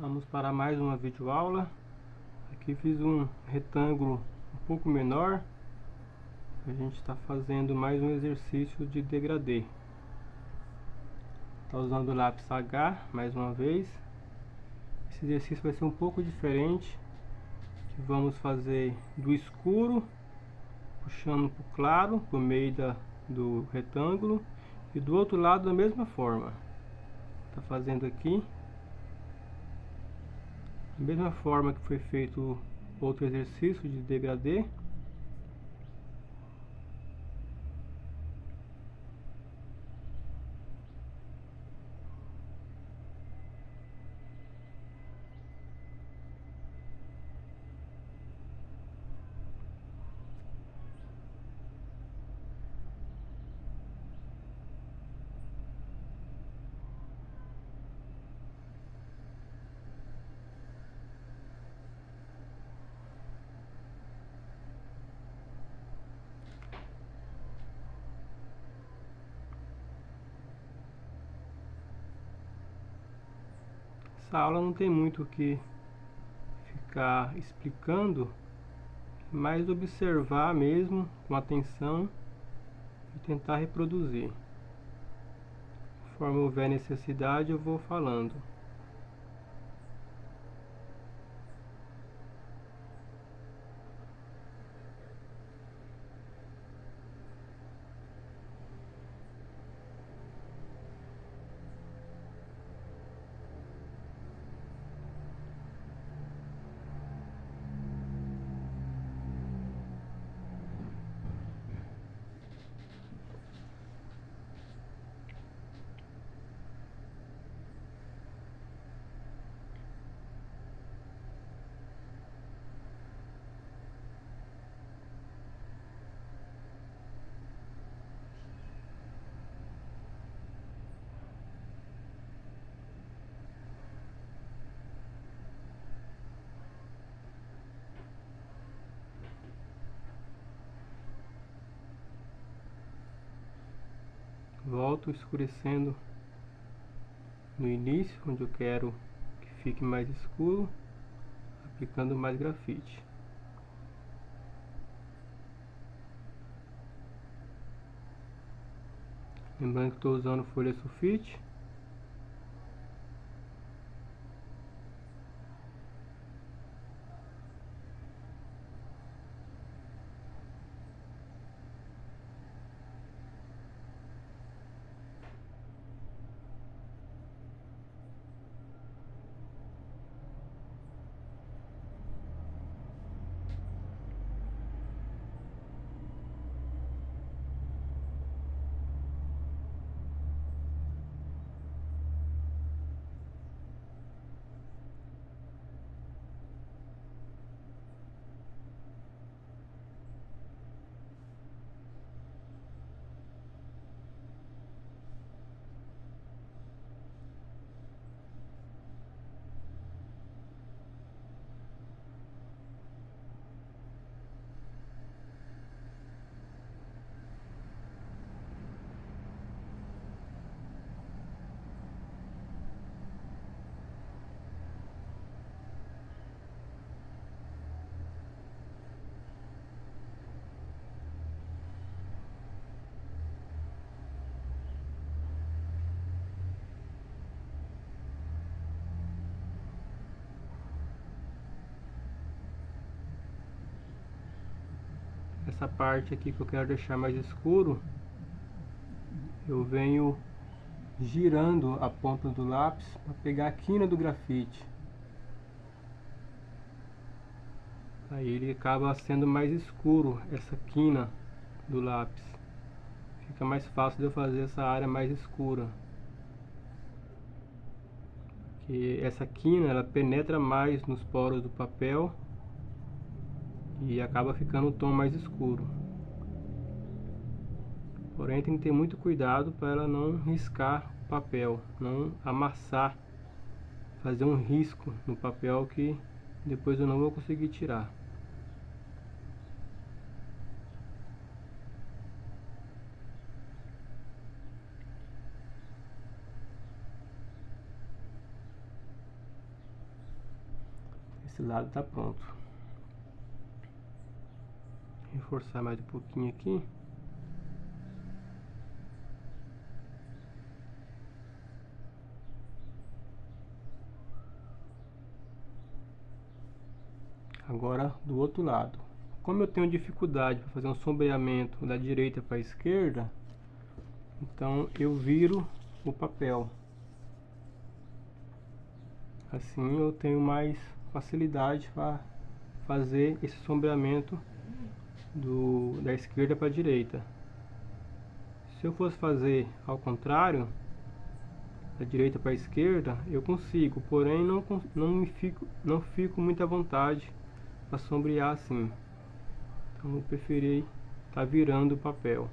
Vamos para mais uma videoaula. Aqui fiz um retângulo um pouco menor. A gente está fazendo mais um exercício de degradê. Está usando o lápis H mais uma vez. Esse exercício vai ser um pouco diferente. Vamos fazer do escuro, puxando para o claro, por meio do retângulo. E do outro lado da mesma forma. Está fazendo aqui. Da mesma forma que foi feito outro exercício de degradê. Essa aula não tem muito o que ficar explicando, mas observar mesmo com atenção e tentar reproduzir. Conforme houver necessidade, eu vou falando. Volto escurecendo no início, onde eu quero que fique mais escuro, aplicando mais grafite. Lembrando que estou usando folha sulfite. Essa parte aqui que eu quero deixar mais escuro, eu venho girando a ponta do lápis para pegar a quina do grafite. Aí ele acaba sendo mais escuro, essa quina do lápis. Fica mais fácil de eu fazer essa área mais escura. Que essa quina ela penetra mais nos poros do papel e acaba ficando um tom mais escuro. Porém tem que ter muito cuidado para ela não riscar o papel, não amassar, fazer um risco no papel que depois eu não vou conseguir tirar. Esse lado tá pronto. Reforçar mais um pouquinho aqui. Agora do outro lado. Como eu tenho dificuldade para fazer um sombreamento da direita para a esquerda, então eu viro o papel. Assim eu tenho mais facilidade para fazer esse sombreamento da esquerda para a direita. Se eu fosse fazer ao contrário, da direita para a esquerda, eu consigo, porém não fico muito à vontade para sombrear assim. Então eu preferi estar virando o papel.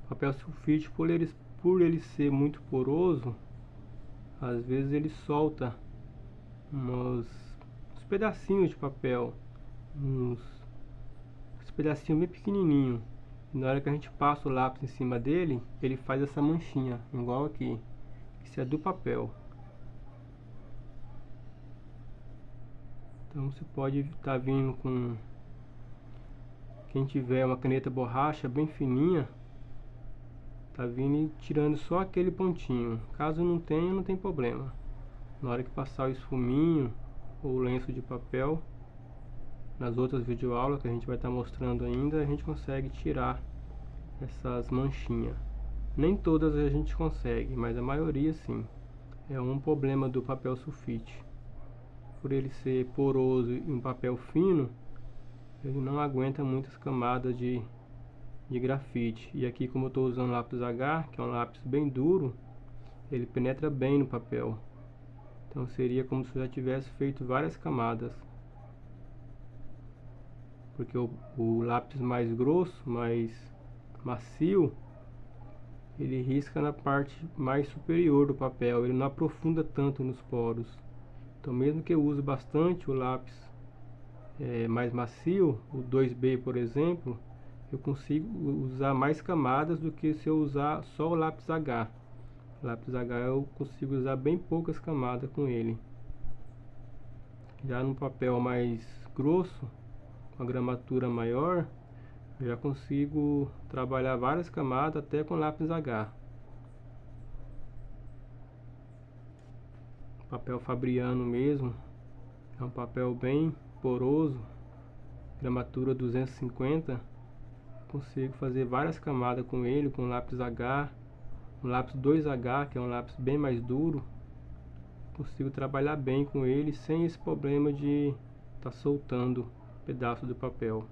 O papel sulfite, por ele ser muito poroso, às vezes ele solta uns pedacinhos de papel, uns pedacinhos bem pequenininhos. E na hora que a gente passa o lápis em cima dele, ele faz essa manchinha, igual aqui. Isso é do papel. Então você pode estar vindo com, quem tiver uma caneta borracha bem fininha, tá vindo e tirando só aquele pontinho. Caso não tenha, não tem problema. Na hora que passar o esfuminho ou o lenço de papel, nas outras videoaulas que a gente vai estar mostrando ainda, a gente consegue tirar essas manchinhas. Nem todas a gente consegue, mas a maioria sim. É um problema do papel sulfite. Por ele ser poroso e um papel fino, ele não aguenta muitas camadas de grafite. E aqui, como eu estou usando lápis H, que é um lápis bem duro, ele penetra bem no papel. Então seria como se eu já tivesse feito várias camadas. Porque o lápis mais grosso, mais macio, ele risca na parte mais superior do papel, ele não aprofunda tanto nos poros. Então mesmo que eu use bastante o lápis mais macio, o 2B por exemplo, eu consigo usar mais camadas do que se eu usar só o lápis H. O lápis H eu consigo usar bem poucas camadas com ele. Já no papel mais grosso, com a gramatura maior, eu já consigo trabalhar várias camadas até com lápis H. Papel Fabriano mesmo, é um papel bem poroso, gramatura 250. Consigo fazer várias camadas com ele, com lápis H, um lápis 2H, que é um lápis bem mais duro. Consigo trabalhar bem com ele sem esse problema de estar soltando pedaço do papel.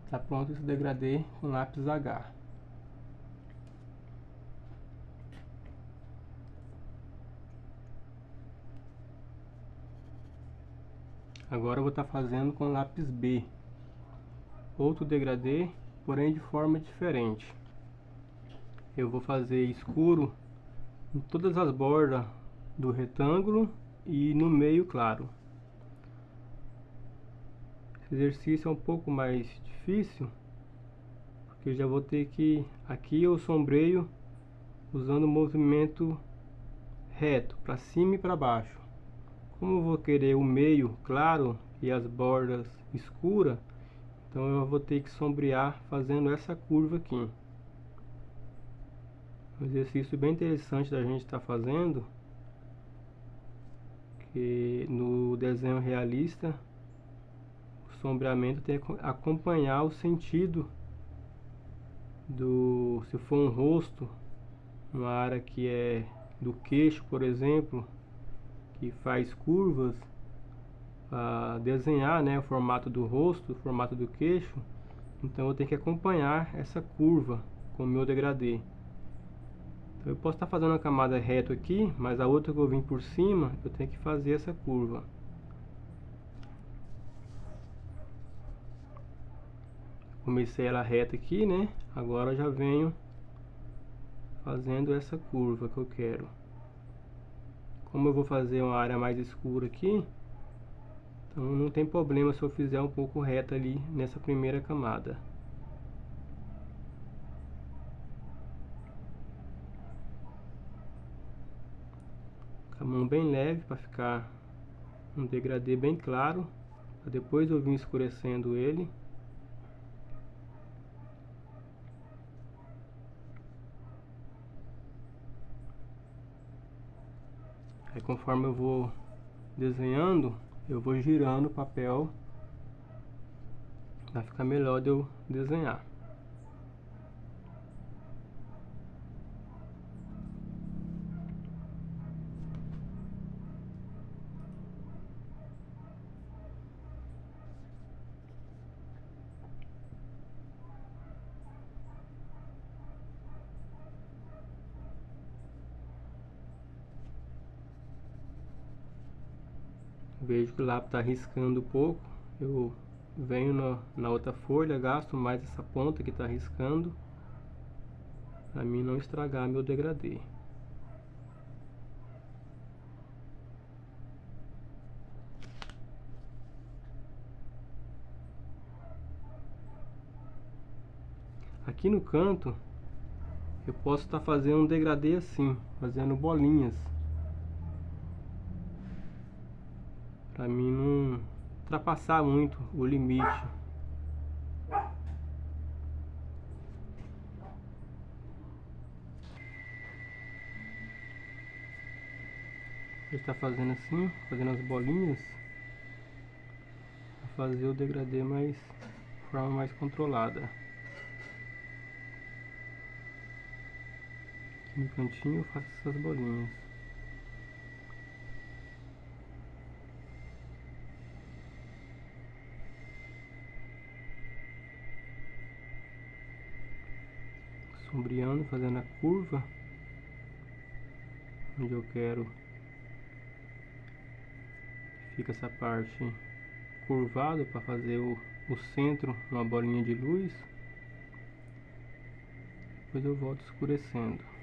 Está pronto esse degradê com lápis H. Agora eu vou estar fazendo com lápis B. Outro degradê, porém de forma diferente. Eu vou fazer escuro em todas as bordas do retângulo e no meio claro. Esse exercício é um pouco mais difícil, porque eu já vou ter que... Aqui eu sombreio usando o movimento reto, para cima e para baixo. Como eu vou querer o meio claro e as bordas escuras, então eu vou ter que sombrear fazendo essa curva aqui. Um exercício bem interessante da gente estar fazendo, que no desenho realista o sombreamento tem que acompanhar o sentido do... Se for um rosto, uma área que é do queixo, por exemplo, que faz curvas, para desenhar, né, o formato do rosto, o formato do queixo, então eu tenho que acompanhar essa curva com o meu degradê. Então eu posso estar fazendo uma camada reta aqui, mas a outra que eu vim por cima, eu tenho que fazer essa curva. Comecei ela reta aqui, né? Agora eu já venho fazendo essa curva que eu quero. Como eu vou fazer uma área mais escura aqui, então não tem problema se eu fizer um pouco reta ali nessa primeira camada. Com a mão bem leve para ficar um degradê bem claro, para depois eu vim escurecendo ele. Aí conforme eu vou desenhando, eu vou girando o papel para ficar melhor de eu desenhar. Vejo que o lápis está riscando um pouco, eu venho na outra folha, gasto mais essa ponta que está riscando, para mim não estragar meu degradê. Aqui no canto, eu posso estar fazendo um degradê assim, fazendo bolinhas, para mim não ultrapassar muito o limite. Ele está fazendo assim, fazendo as bolinhas, para fazer o degradê mais, de forma mais controlada. Aqui no cantinho eu faço essas bolinhas. Sombreando, fazendo a curva onde eu quero que fica essa parte curvada para fazer o centro, uma bolinha de luz. Depois eu volto escurecendo.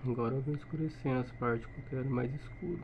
Agora eu vou escurecendo as partes que eu quero mais escuro.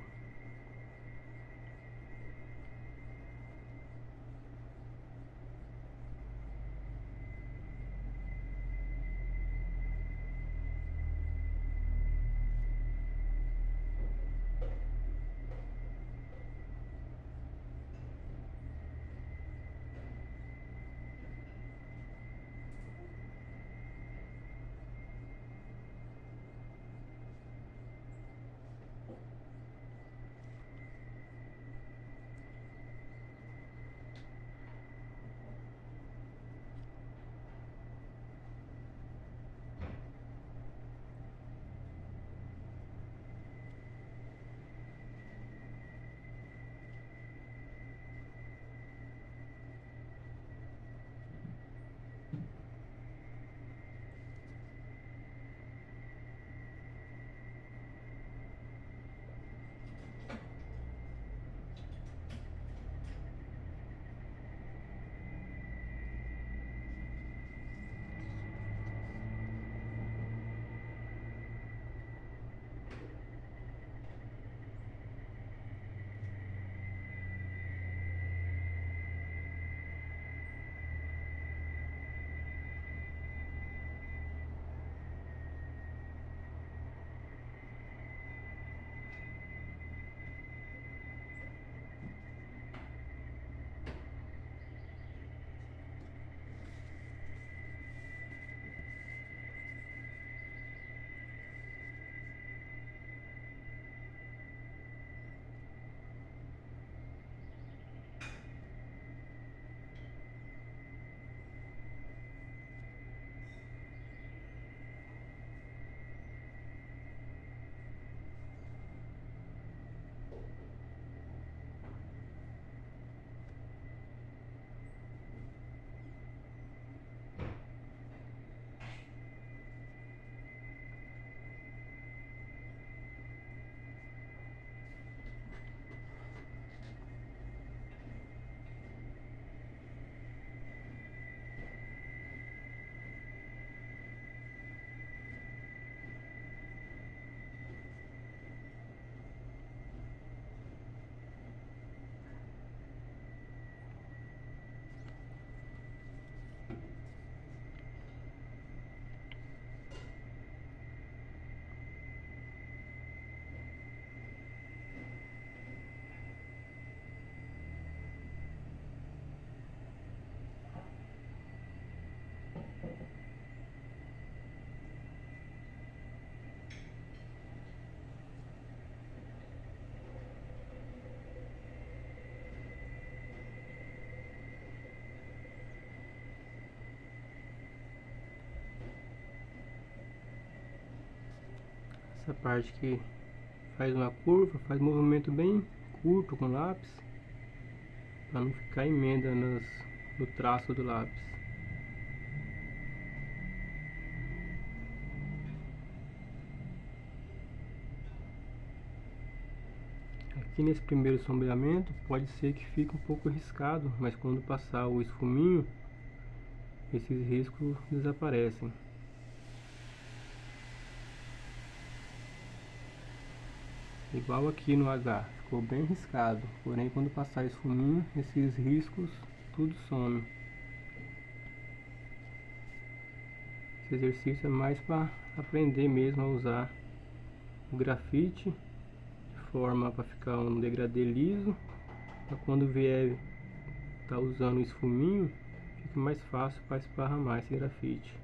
Essa parte que faz uma curva, faz movimento bem curto com o lápis, para não ficar emenda no traço do lápis. Aqui nesse primeiro sombreamento pode ser que fique um pouco riscado, mas quando passar o esfuminho, esses riscos desaparecem. Igual aqui no H, ficou bem riscado, porém quando passar esfuminho, esses riscos tudo some. Esse exercício é mais para aprender mesmo a usar o grafite de forma para ficar um degradê liso, para quando vier tá usando o esfuminho, fique mais fácil para esparramar esse grafite.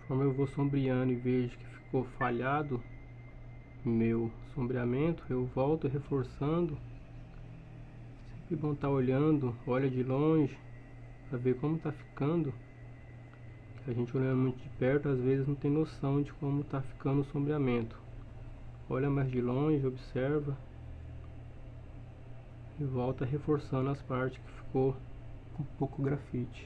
Conforme eu vou sombreando e vejo que ficou falhado meu sombreamento, eu volto reforçando. Sempre bom estar olhando, olha de longe para ver como está ficando. A gente olhando muito de perto às vezes não tem noção de como está ficando o sombreamento. Olha mais de longe, observa e volta reforçando as partes que ficou com pouco grafite.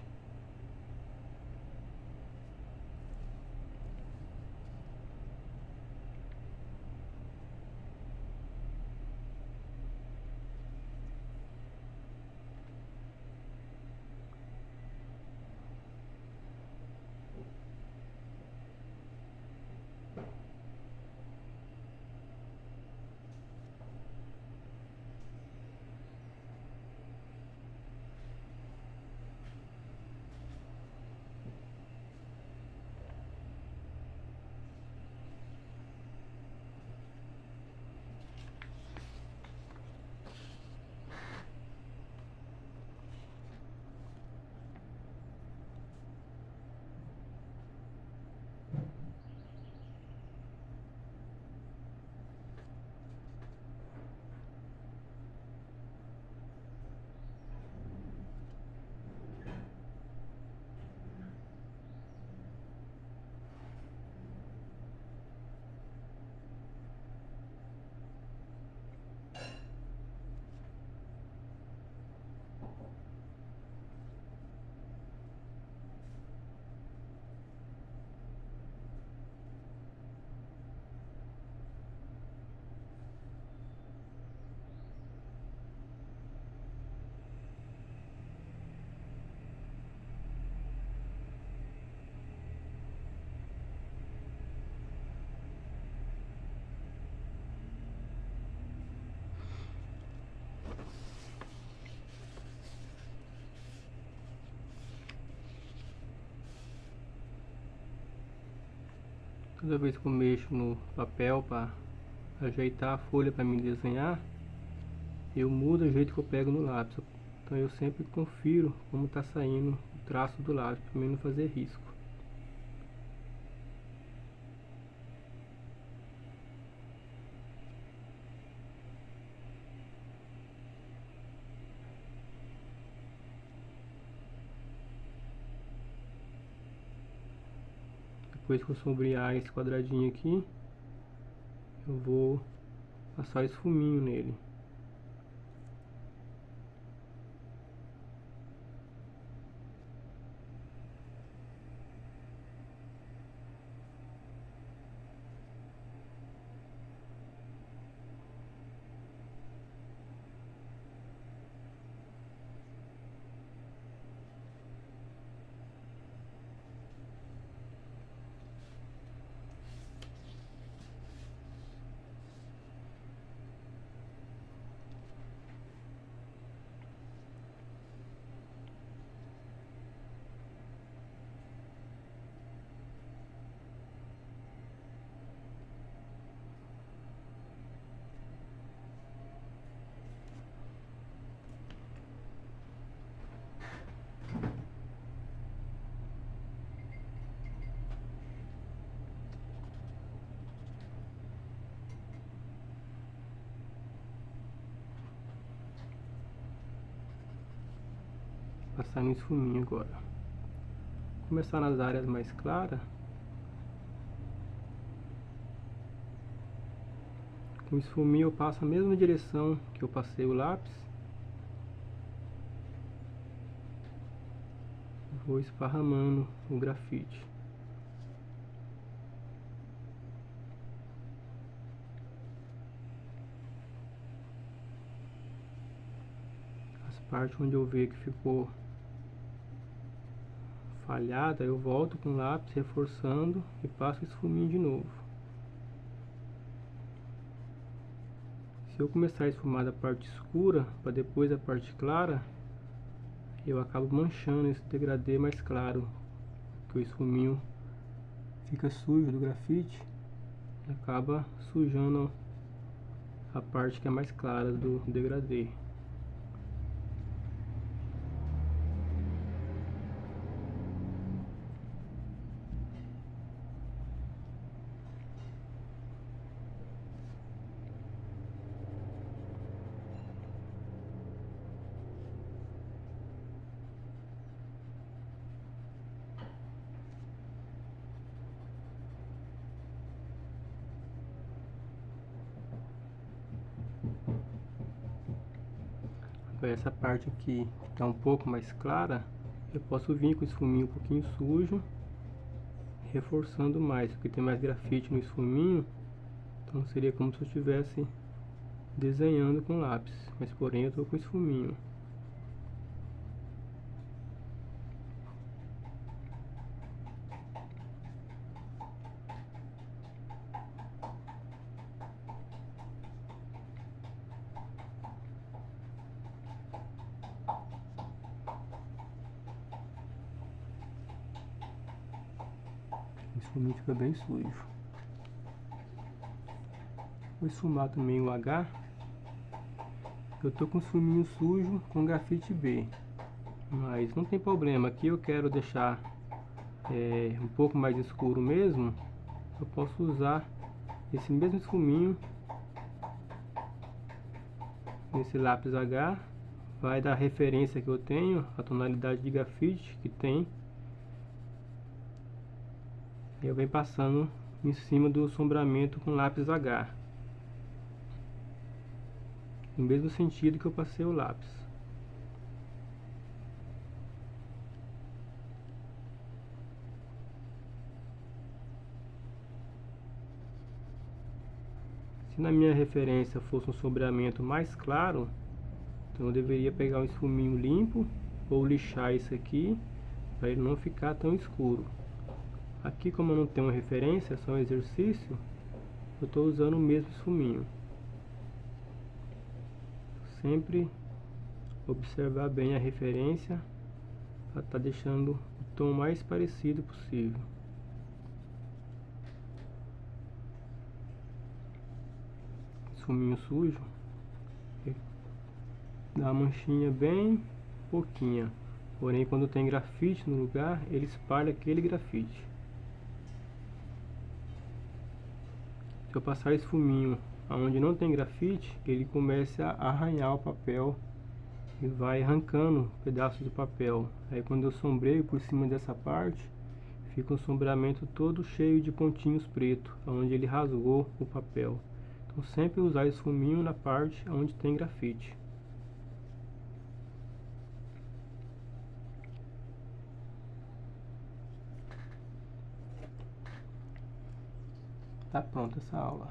Toda vez que eu mexo no papel para ajeitar a folha para me desenhar, eu mudo o jeito que eu pego no lápis. Então eu sempre confiro como está saindo o traço do lápis, para mim não fazer risco. Depois que eu sombrear esse quadradinho aqui, eu vou passar esfuminho nele. Passar no esfuminho agora. Vou começar nas áreas mais claras. Com o esfuminho eu passo a mesma direção que eu passei o lápis. Vou esparramando o grafite. As partes onde eu ver que ficou falhada, eu volto com o lápis reforçando e passo o esfuminho de novo. Se eu começar a esfumar da parte escura para depois a parte clara, eu acabo manchando esse degradê mais claro, que o esfuminho fica sujo do grafite e acaba sujando a parte que é mais clara do degradê. essa parte aqui que está um pouco mais clara, eu posso vir com o esfuminho um pouquinho sujo, reforçando mais, porque tem mais grafite no esfuminho, então seria como se eu estivesse desenhando com lápis, mas porém eu estou com esfuminho. O esfuminho fica bem sujo. Vou esfumar também o H. Eu tô com o esfuminho sujo com grafite B, mas não tem problema. Aqui eu quero deixar um pouco mais escuro mesmo. Eu posso usar esse mesmo esfuminho nesse lápis H. Vai dar a referência que eu tenho, a tonalidade de grafite que tem. E eu venho passando em cima do sombreamento com lápis H, no mesmo sentido que eu passei o lápis. Se na minha referência fosse um sombreamento mais claro, então eu deveria pegar um esfuminho limpo ou lixar isso aqui para ele não ficar tão escuro. Aqui, como eu não tenho referência, é só um exercício, eu estou usando o mesmo esfuminho. Sempre observar bem a referência para estar deixando o tom mais parecido possível. Esfuminho sujo dá uma manchinha bem pouquinha, porém quando tem grafite no lugar, ele espalha aquele grafite. Se eu passar esfuminho onde não tem grafite, ele começa a arranhar o papel e vai arrancando pedaços do papel. Aí quando eu sombreio por cima dessa parte, fica um sombreamento todo cheio de pontinhos pretos, onde ele rasgou o papel. Então sempre usar esfuminho na parte onde tem grafite. Tá pronta essa aula.